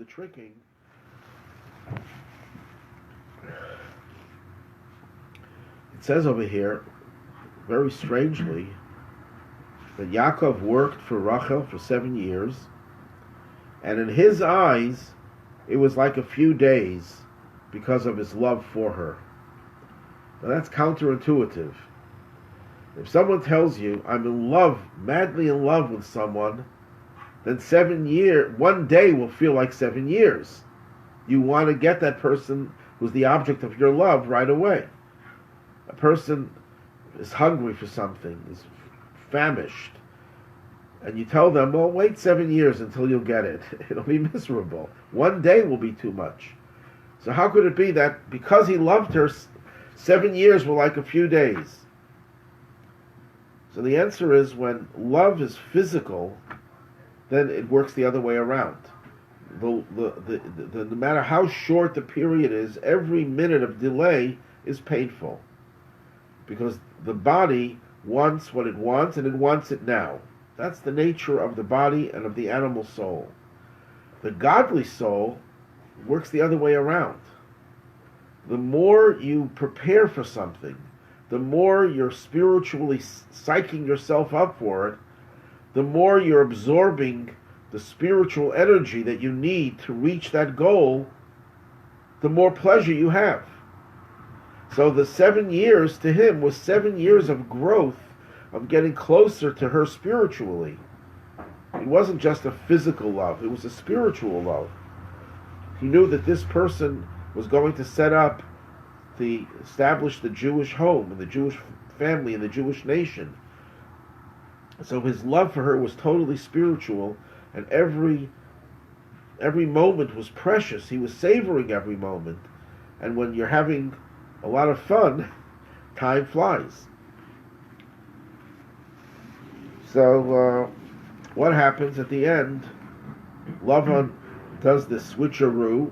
tricking, it says over here, very strangely, that Yaakov worked for Rachel for 7 years, and in his eyes, it was like a few days because of his love for her. Now that's counterintuitive. If someone tells you, I'm in love, madly in love with someone, then 7 years, one day will feel like 7 years. You want to get that person who's the object of your love right away. A person is hungry for something, is famished, and you tell them, well, wait 7 years until you'll get it. It'll be miserable. One day will be too much. So how could it be that because he loved her, 7 years were like a few days? So the answer is, when love is physical, then it works the other way around. No matter how short the period is, every minute of delay is painful. Because the body wants what it wants, and it wants it now. That's the nature of the body and of the animal soul. The godly soul works the other way around. The more you prepare for something, the more you're spiritually psyching yourself up for it, the more you're absorbing the spiritual energy that you need to reach that goal, the more pleasure you have. So the 7 years to him was 7 years of growth, of getting closer to her spiritually. It wasn't just a physical love, it was a spiritual love. He knew that this person was going to establish the Jewish home and the Jewish family and the Jewish nation. So his love for her was totally spiritual, and every moment was precious. He was savoring every moment. And when you're having a lot of fun, time flies. So what happens at the end? Lavan does this switcheroo,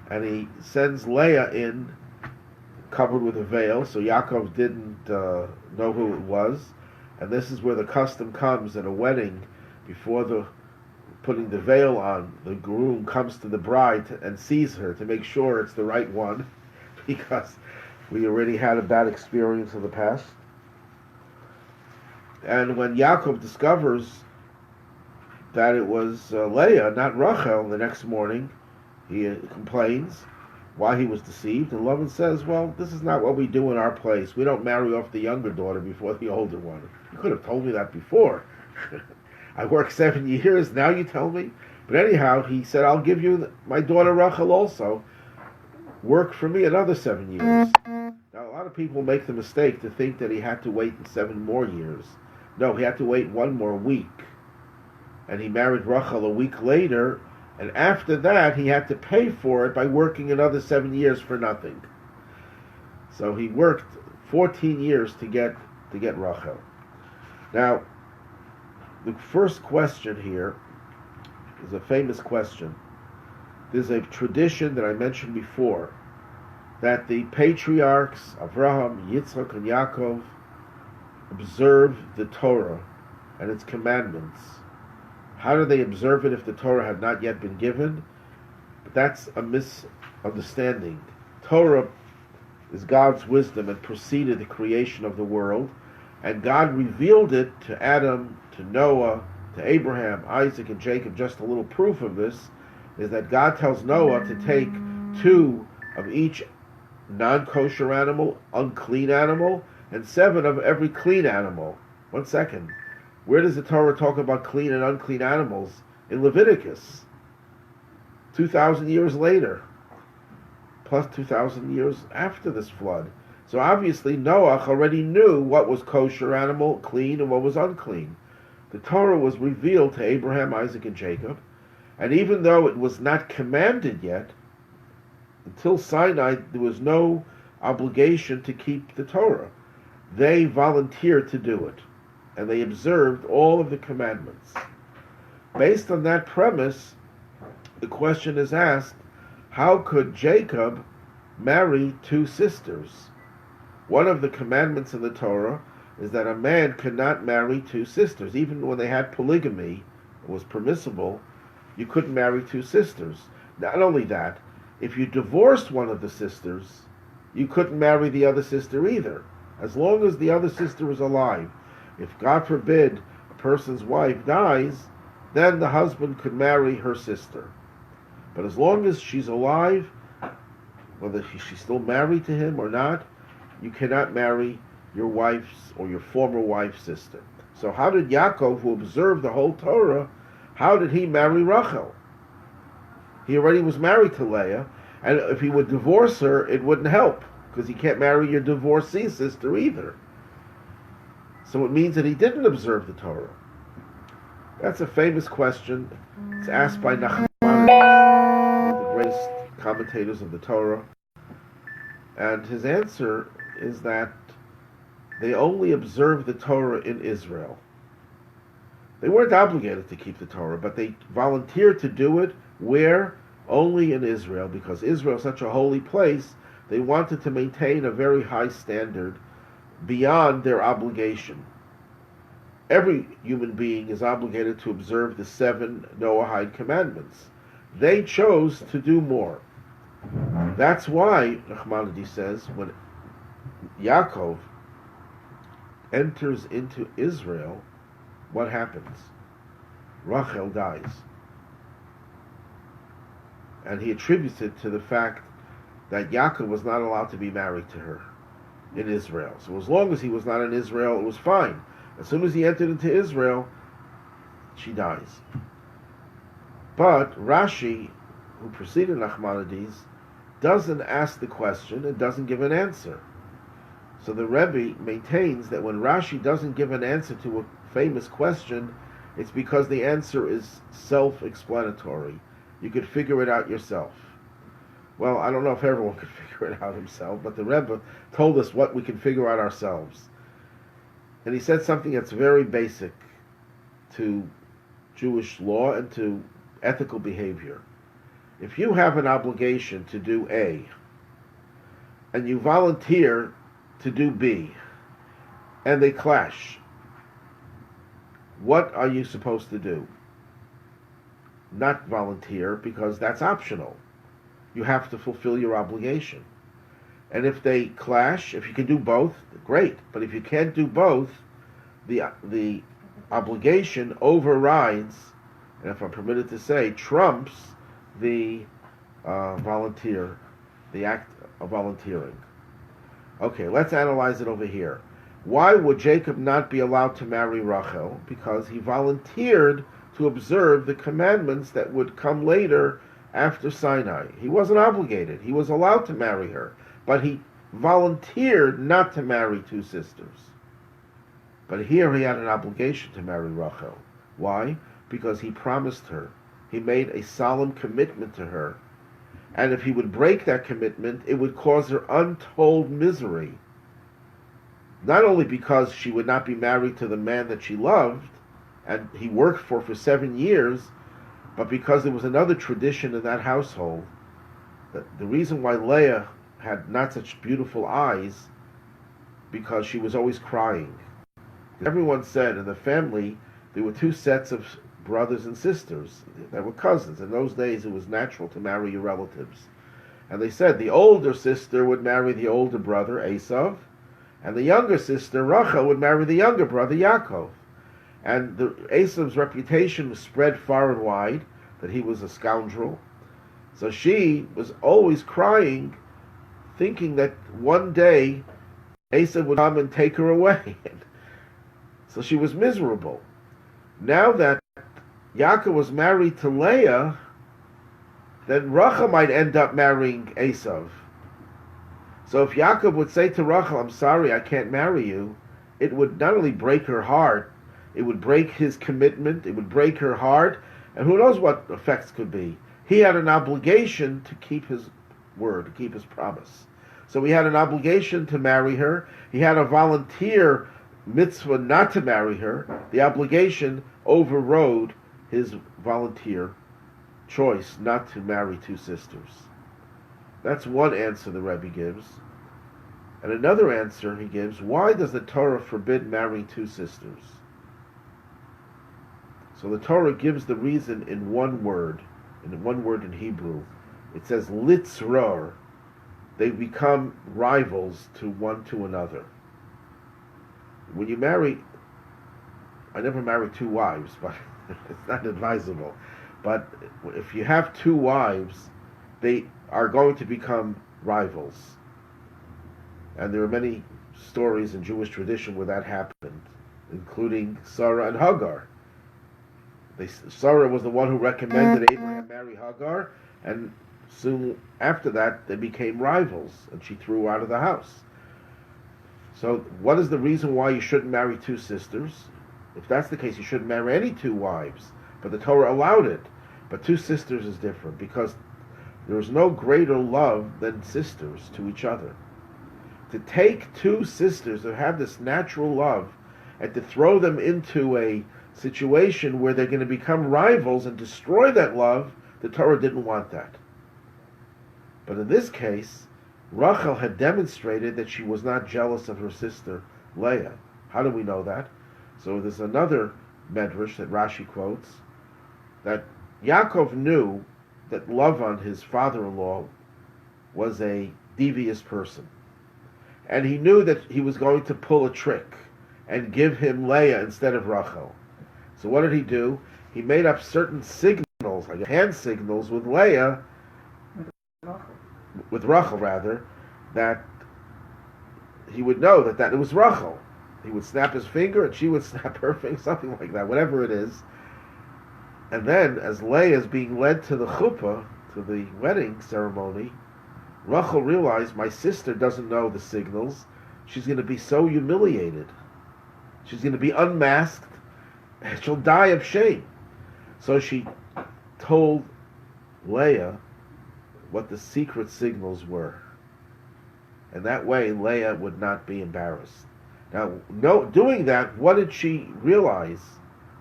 and he sends Leah in covered with a veil, so Yaakov didn't know who it was. And this is where the custom comes at a wedding. Before putting the veil on, the groom comes to the bride and sees her to make sure it's the right one, because we already had a bad experience in the past. And when Yaakov discovers that it was Leah, not Rachel, the next morning, he complains why he was deceived. And Lavan says, well, this is not what we do in our place. We don't marry off the younger daughter before the older one. You could have told me that before. I worked 7 years, now you tell me? But anyhow, he said, I'll give you my daughter Rachel also. Work for me another 7 years. Now, a lot of people make the mistake to think that he had to wait 7 more years. No, he had to wait 1 more week. And he married Rachel a week later, and after that, he had to pay for it by working another 7 years for nothing. So he worked 14 years to get Rachel. Now, the first question here is a famous question. There's a tradition that I mentioned before, that the patriarchs, Avraham, Yitzchak, and Yaakov, observe the Torah and its commandments. How do they observe it if the Torah had not yet been given? But that's a misunderstanding. Torah is God's wisdom and preceded the creation of the world, and God revealed it to Adam, to Noah, to Abraham, Isaac, and Jacob. Just a little proof of this is that God tells Noah to take 2 of each non-kosher animal, unclean animal, and 7 of every clean animal. 1 second. Where does the Torah talk about clean and unclean animals? In Leviticus. 2,000 years later. Plus 2,000 years after this flood. So obviously Noah already knew what was kosher animal, clean, and what was unclean. The Torah was revealed to Abraham, Isaac, and Jacob. And even though it was not commanded yet, until Sinai, there was no obligation to keep the Torah. They volunteered to do it, and they observed all of the commandments. Based on that premise, the question is asked, how could Jacob marry 2 sisters? One of the commandments in the Torah is that a man cannot marry 2 sisters. Even when they had polygamy, it was permissible, you couldn't marry two sisters. Not only that, if you divorced one of the sisters, you couldn't marry the other sister either, as long as the other sister is alive. If, God forbid, a person's wife dies, then the husband could marry her sister. But as long as she's alive, whether she's still married to him or not, you cannot marry your wife's or your former wife's sister. So how did Yaakov, who observed the whole Torah, how did he marry Rachel? He already was married to Leah, and if he would divorce her, it wouldn't help, because he can't marry your divorcee sister either. So it means that he didn't observe the Torah. That's a famous question. It's asked by Nachmanides, one of the greatest commentators of the Torah. And his answer is that they only observed the Torah in Israel. They weren't obligated to keep the Torah, but they volunteered to do it where? Only in Israel, because Israel is such a holy place. They wanted to maintain a very high standard beyond their obligation. Every human being is obligated to observe the 7 Noahide commandments. They chose to do more. That's why, Nachmanides says, when Yaakov enters into Israel, what happens? Rachel dies. And he attributes it to the fact that Yaakov was not allowed to be married to her in Israel. So as long as he was not in Israel, it was fine. As soon as he entered into Israel, she dies. But Rashi, who preceded Nachmanides, doesn't ask the question and doesn't give an answer. So the Rebbe maintains that when Rashi doesn't give an answer to a famous question, it's because the answer is self-explanatory. You could figure it out yourself. Well, I don't know if everyone could figure it out himself, but the Rebbe told us what we can figure out ourselves. And he said something that's very basic to Jewish law and to ethical behavior. If you have an obligation to do A, and you volunteer to do B, and they clash, what are you supposed to do? Not volunteer, because that's optional. You have to fulfill your obligation. And if they clash, if you can do both, great. But if you can't do both, the obligation overrides, and if I'm permitted to say, trumps the volunteer, the act of volunteering. Okay, let's analyze it over here. Why would Jacob not be allowed to marry Rachel? Because he volunteered to observe the commandments that would come later after Sinai. He wasn't obligated. He was allowed to marry her, but he volunteered not to marry 2 sisters. But here he had an obligation to marry Rachel. Why? Because he promised her. He made a solemn commitment to her. And if he would break that commitment, it would cause her untold misery. Not only because she would not be married to the man that she loved, and he worked for 7 years, but because there was another tradition in that household. The reason why Leah had not such beautiful eyes, because she was always crying. Everyone said in the family there were 2 sets of brothers and sisters that were cousins. In those days it was natural to marry your relatives. And they said the older sister would marry the older brother, Esav, and the younger sister, Rachel, would marry the younger brother, Yaakov. And Esav's reputation was spread far and wide, that he was a scoundrel. So she was always crying, thinking that one day Esav would come and take her away. So she was miserable. Now that Yaakov was married to Leah, then Rachel might end up marrying Esav. So if Yaakov would say to Rachel, I'm sorry, I can't marry you, it would not only break her heart, it would break his commitment, it would break her heart, and who knows what effects could be. He had an obligation to keep his word, to keep his promise. So he had an obligation to marry her. He had a volunteer mitzvah not to marry her. The obligation overrode his volunteer choice not to marry 2 sisters. That's one answer the Rebbe gives. And another answer he gives, why does the Torah forbid marrying 2 sisters? So the Torah gives the reason in one word in Hebrew. It says litzror. They become rivals to another. When you marry, I never married two wives, but it's not advisable. But if you have two wives, they are going to become rivals. And there are many stories in Jewish tradition where that happened, including Sarah and Hagar. Sarah was the one who recommended Abraham marry Hagar, and soon after that they became rivals, and she threw her out of the house. So what is the reason why you shouldn't marry two sisters? If that's the case, you shouldn't marry any two wives. But the Torah allowed it. But two sisters is different, because there is no greater love than sisters to each other. To take two sisters who have this natural love and to throw them into a situation where they're going to become rivals and destroy that love, the Torah didn't want that. But in this case, Rachel had demonstrated that she was not jealous of her sister Leah. How do we know that? So there's another medrash that Rashi quotes, that Yaakov knew that Lavan, his father-in-law, was a devious person. And he knew that he was going to pull a trick and give him Leah instead of Rachel. So what did he do? He made up certain signals, like hand signals with Leah, with Rachel rather, that he would know that it was Rachel. He would snap his finger and she would snap her finger, something like that, whatever it is. And then, as Leah is being led to the chuppah, to the wedding ceremony, Rachel realized, my sister doesn't know the signals. She's going to be so humiliated. She's going to be unmasked. And she'll die of shame. So she told Leah what the secret signals were. And that way, Leah would not be embarrassed. Now, doing that, what did she realize?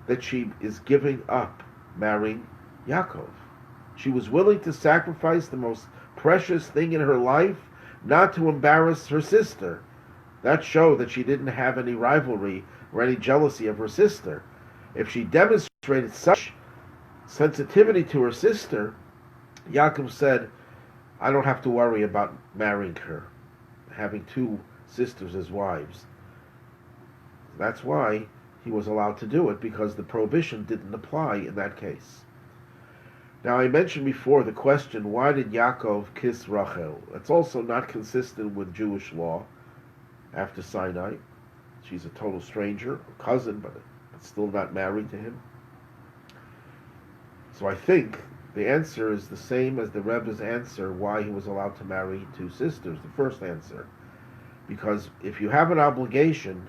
That she is giving up marrying Yaakov. She was willing to sacrifice the most precious thing in her life, not to embarrass her sister. That showed that she didn't have any rivalry or any jealousy of her sister. If she demonstrated such sensitivity to her sister, Yaakov said, I don't have to worry about marrying her, having two sisters as wives. That's why he was allowed to do it, because the prohibition didn't apply in that case. Now, I mentioned before the question, why did Yaakov kiss Rachel? It's also not consistent with Jewish law after Sinai. She's a total stranger, a cousin, but still not married to him. So I think the answer is the same as the Rebbe's answer why he was allowed to marry two sisters, the first answer. Because if you have an obligation,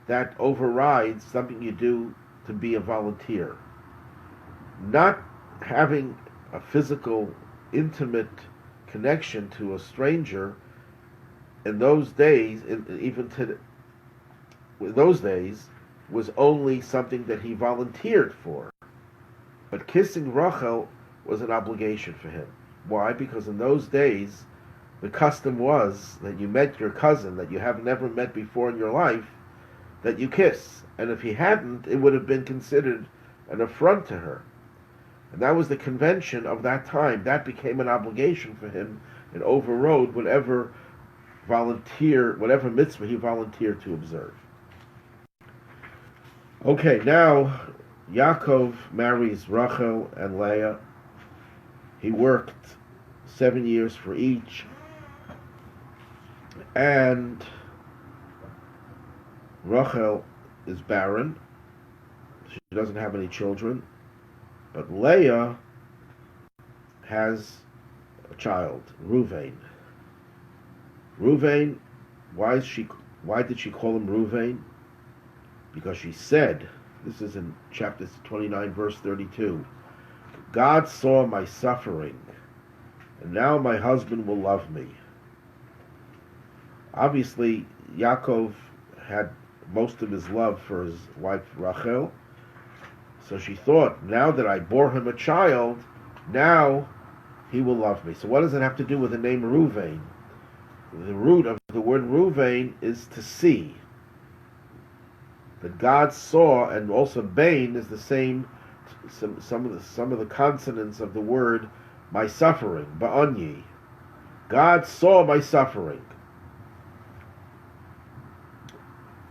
that overrides something you do to be a volunteer. Not having a physical, intimate connection to a stranger in those days, was only something that he volunteered for. But kissing Rachel was an obligation for him. Why? Because in those days, the custom was that you met your cousin that you have never met before in your life, that you kiss. And if he hadn't, it would have been considered an affront to her. And that was the convention of that time. That became an obligation for him and overrode whatever mitzvah he volunteered to observe. Okay, now Yaakov marries Rachel and Leah. He worked 7 years for each. And Rachel is barren. She doesn't have any children. But Leah has a child, Ruvain. Ruvain, why did she call him Ruvain? Because she said, this is in chapter 29, verse 32, God saw my suffering, and now my husband will love me. Obviously, Yaakov had most of his love for his wife Rachel, so she thought, now that I bore him a child, now he will love me. So what does it have to do with the name Ruvain? The root of the word Ruvain is to see. that God saw, and also Bain is the same. Some of the consonants of the word my suffering, ba'anyi. God saw my suffering.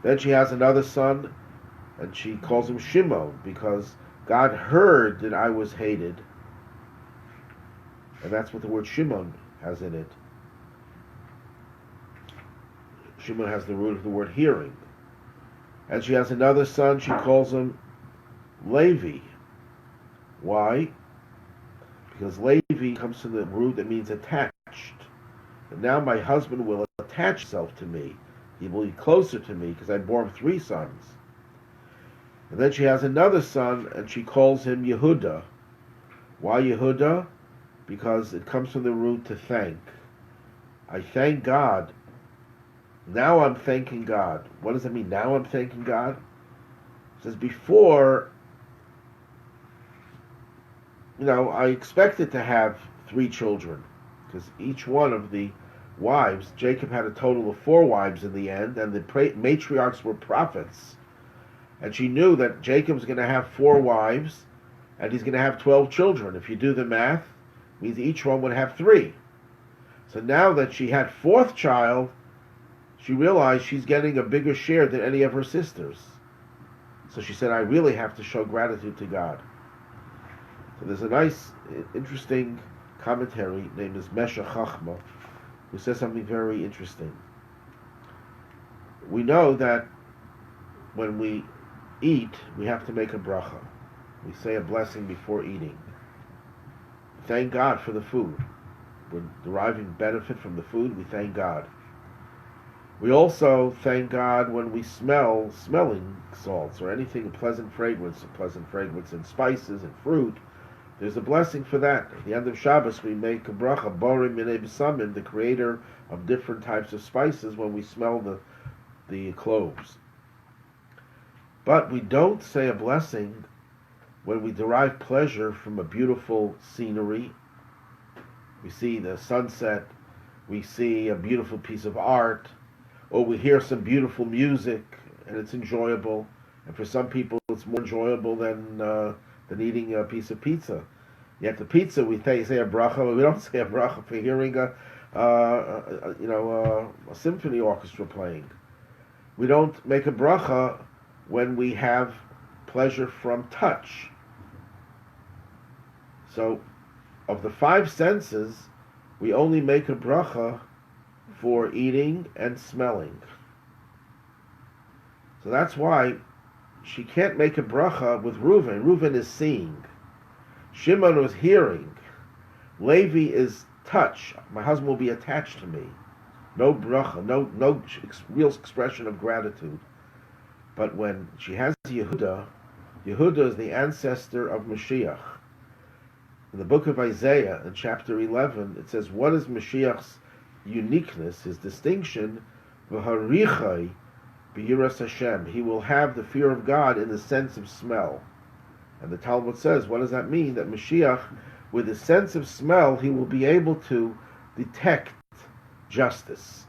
Then she has another son, and she calls him Shimon, because God heard that I was hated. And that's what the word Shimon has in it. Shimon has the root of the word hearing. And she has another son, she calls him Levi. Why? Because Levi comes from the root that means attached. And now my husband will attach himself to me. He will be closer to me because I bore him 3 sons. And then she has another son, and she calls him Yehuda. Why Yehuda? Because it comes from the root to thank. I thank God. Now I'm thanking God. What does it mean? Now I'm thanking God? It says before, I expected to have 3 children, because each one of the wives, Jacob had a total of 4 wives in the end, and the matriarchs were prophets. And she knew that Jacob's going to have 4 wives, and he's going to have 12 children. If you do the math, it means each one would have 3. So now that she had 4th child, she realized she's getting a bigger share than any of her sisters. So she said, I really have to show gratitude to God. So there's a nice, interesting commentary named as Mesha Chachma, who says something very interesting. We know that when we eat, we have to make a bracha. We say a blessing before eating. Thank God for the food. We're deriving benefit from the food, we thank God. We also thank God when we smelling salts or anything, a pleasant fragrance in spices and fruit. There's a blessing for that. At the end of Shabbos, we make a bracha, Borim Minei B'Samim, the creator of different types of spices, when we smell the cloves. But we don't say a blessing when we derive pleasure from a beautiful scenery. We see the sunset, we see a beautiful piece of art, or we hear some beautiful music, and it's enjoyable. And for some people, it's more enjoyable than eating a piece of pizza. Yet the pizza, we say a bracha, but we don't say a bracha for hearing a symphony orchestra playing. We don't make a bracha when we have pleasure from touch. So, of the 5 senses, we only make a bracha for eating and smelling. So that's why she can't make a bracha with Reuven. Reuven is seeing. Shimon was hearing. Levi is touch. My husband will be attached to me. No bracha, no real expression of gratitude. But when she has Yehuda, Yehuda is the ancestor of Mashiach. In the book of Isaiah, in chapter 11, it says, what is Mashiach's uniqueness, his distinction? V'harichai b'yiras Hashem. He will have the fear of God in the sense of smell. And the Talmud says, what does that mean? That Mashiach, with his sense of smell, he will be able to detect justice.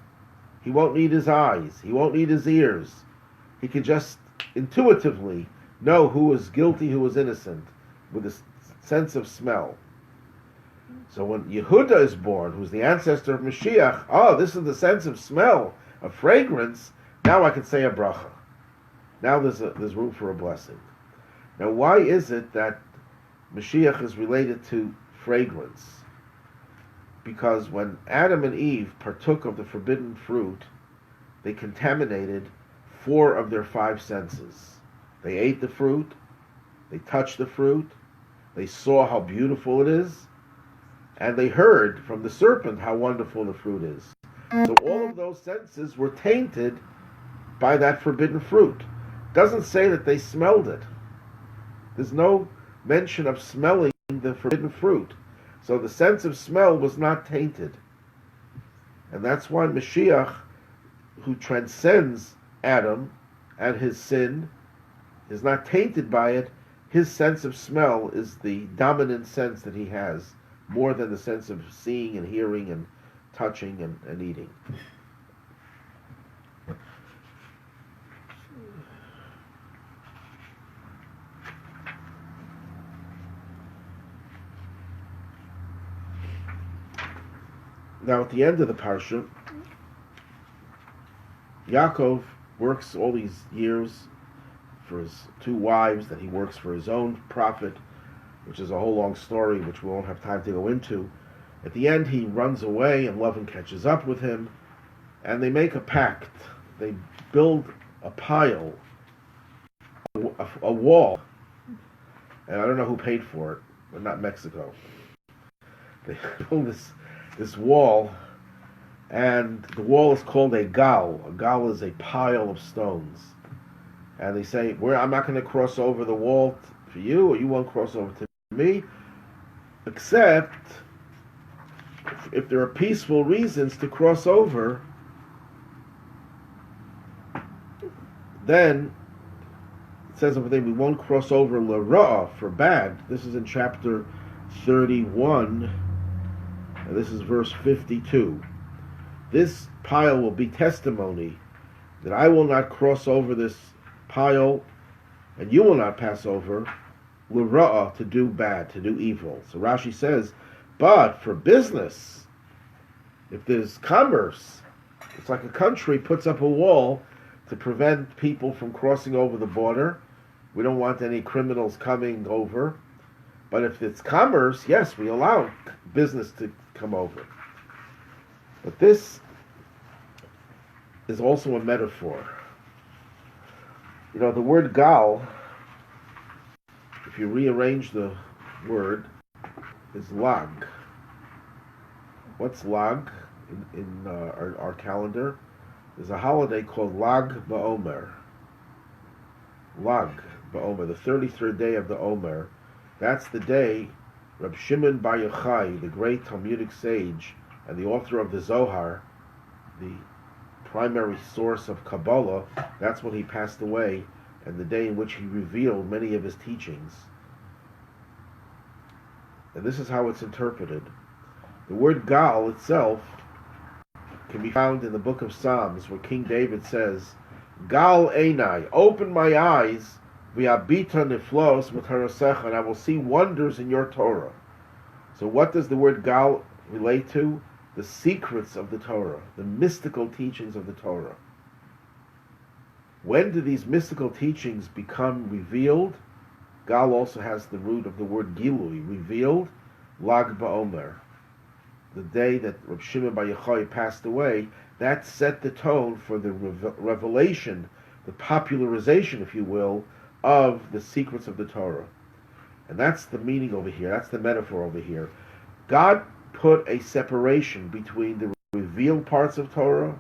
He won't need his eyes. He won't need his ears. He can just intuitively know who is guilty, who is innocent, with a sense of smell. So when Yehuda is born, who's the ancestor of Mashiach, this is the sense of smell, of fragrance, now I can say a bracha. Now there's room for a blessing. Now why is it that Mashiach is related to fragrance? Because when Adam and Eve partook of the forbidden fruit, they contaminated 4 of their 5 senses. They ate the fruit, they touched the fruit, they saw how beautiful it is, and they heard from the serpent how wonderful the fruit is. So all of those senses were tainted by that forbidden fruit. It doesn't say that they smelled it. There's no mention of smelling the forbidden fruit. So the sense of smell was not tainted. And that's why Mashiach, who transcends Adam and his sin, is not tainted by it. His sense of smell is the dominant sense that he has, more than the sense of seeing and hearing and touching and eating. Now, at the end of the Parsha, Yaakov works all these years for his two wives, that he works for his own profit, which is a whole long story which we won't have time to go into. At the end, he runs away, and Lavan catches up with him, and they make a pact. They build a pile, a wall, and I don't know who paid for it, but not Mexico. They build this wall, and the wall is called a gal. A gal is a pile of stones. And they say, I'm not going to cross over the wall for you, or you won't cross over to me, except if there are peaceful reasons to cross over, then it says over there, we won't cross over l'ra'ah, for bad. This is in chapter 31, and this is verse 52. This pile will be testimony that I will not cross over this pile, and you will not pass over l'ra'ah, to do bad, to do evil. So Rashi says, but for business, if there's commerce, it's like a country puts up a wall to prevent people from crossing over the border. We don't want any criminals coming over. But if it's commerce, yes, we allow business to come over. But this is also a metaphor. You know, the word gal, if you rearrange the word, is lag. What's lag in our calendar? There's a holiday called Lag BaOmer. Lag BaOmer, the 33rd day of the Omer. That's the day Reb Shimon Bar Yochai, the great Talmudic sage and the author of the Zohar, the primary source of Kabbalah, that's when he passed away, and the day in which he revealed many of his teachings. And this is how it's interpreted. The word Gal itself can be found in the book of Psalms, where King David says, Gal Einai, open my eyes, v'abita niflos v'tarasecha, and I will see wonders in your Torah. So what does the word Gal relate to? The secrets of the Torah, the mystical teachings of the Torah. When do these mystical teachings become revealed? Gal also has the root of the word Gilui, revealed, Lag BaOmer. The day that Reb Shimon Bar Yochai passed away, that set the tone for the revelation, the popularization, if you will, of the secrets of the Torah. And that's the meaning over here, that's the metaphor over here. God put a separation between the revealed parts of Torah,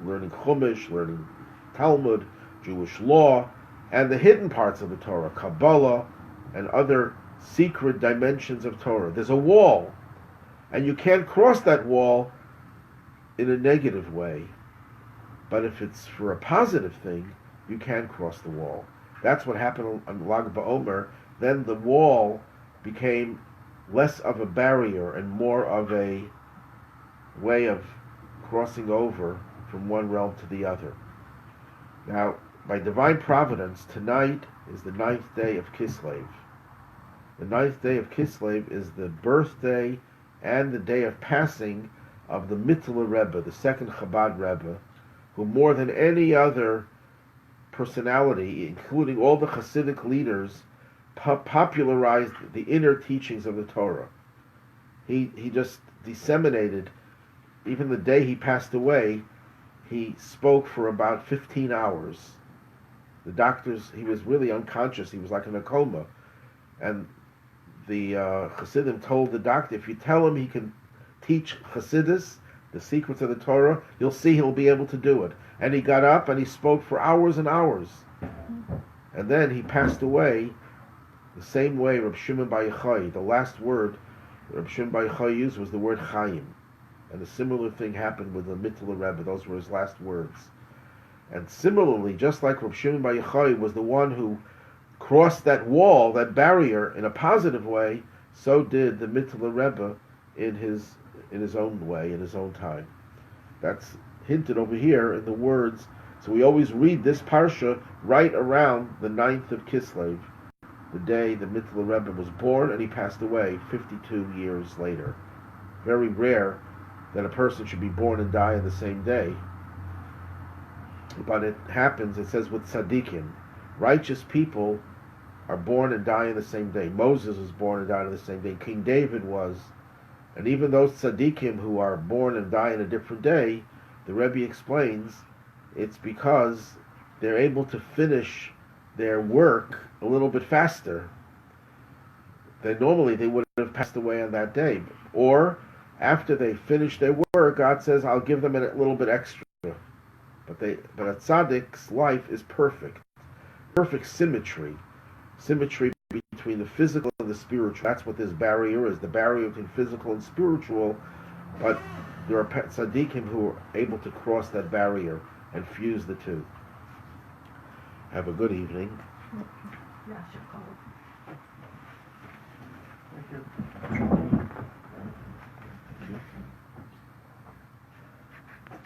learning Chumash, learning Talmud, Jewish law, and the hidden parts of the Torah, Kabbalah, and other secret dimensions of Torah. There's a wall, and you can't cross that wall in a negative way. But if it's for a positive thing, you can cross the wall. That's what happened on Lag BaOmer. Then the wall became less of a barrier and more of a way of crossing over from one realm to the other. Now, by divine providence, tonight is the 9th day of Kislev. The 9th day of Kislev is the birthday and the day of passing of the Mittler Rebbe, the second Chabad Rebbe, who more than any other personality, including all the Hasidic leaders, popularized the inner teachings of the Torah. He just disseminated, even the day he passed away, he spoke for about 15 hours. The doctors, he was really unconscious, he was like in a coma. And the Hasidim told the doctor, if you tell him he can teach Hasidus, the secrets of the Torah, you'll see he'll be able to do it. And he got up and he spoke for hours and hours. And then he passed away the same way Reb Shimon Bar Yochai. The last word Reb Shimon Bar Yochai used was the word Chaim. And a similar thing happened with the Mittler Rebbe. Those were his last words. And similarly, just like Reb Shimon Bar Yochai was the one who crossed that wall, that barrier, in a positive way, so did the Mittler Rebbe in his own way, in his own time. That's hinted over here in the words. So we always read this Parsha right around the 9th of Kislev, the day the Mittler Rebbe was born, and he passed away 52 years later. Very rare that a person should be born and die in the same day. But it happens, it says with tzaddikim, righteous people are born and die in the same day. Moses was born and died on the same day. King David was. And even those tzaddikim who are born and die in a different day, the Rebbe explains, it's because they're able to finish their work a little bit faster than normally they would have passed away on that day. Or after they finish their work, God says, I'll give them a little bit extra. But a tzaddik's life is perfect. Perfect symmetry. Symmetry between the physical and the spiritual. That's what this barrier is, the barrier between physical and spiritual. But there are tzaddikim who are able to cross that barrier and fuse the two. Have a good evening. Thank you.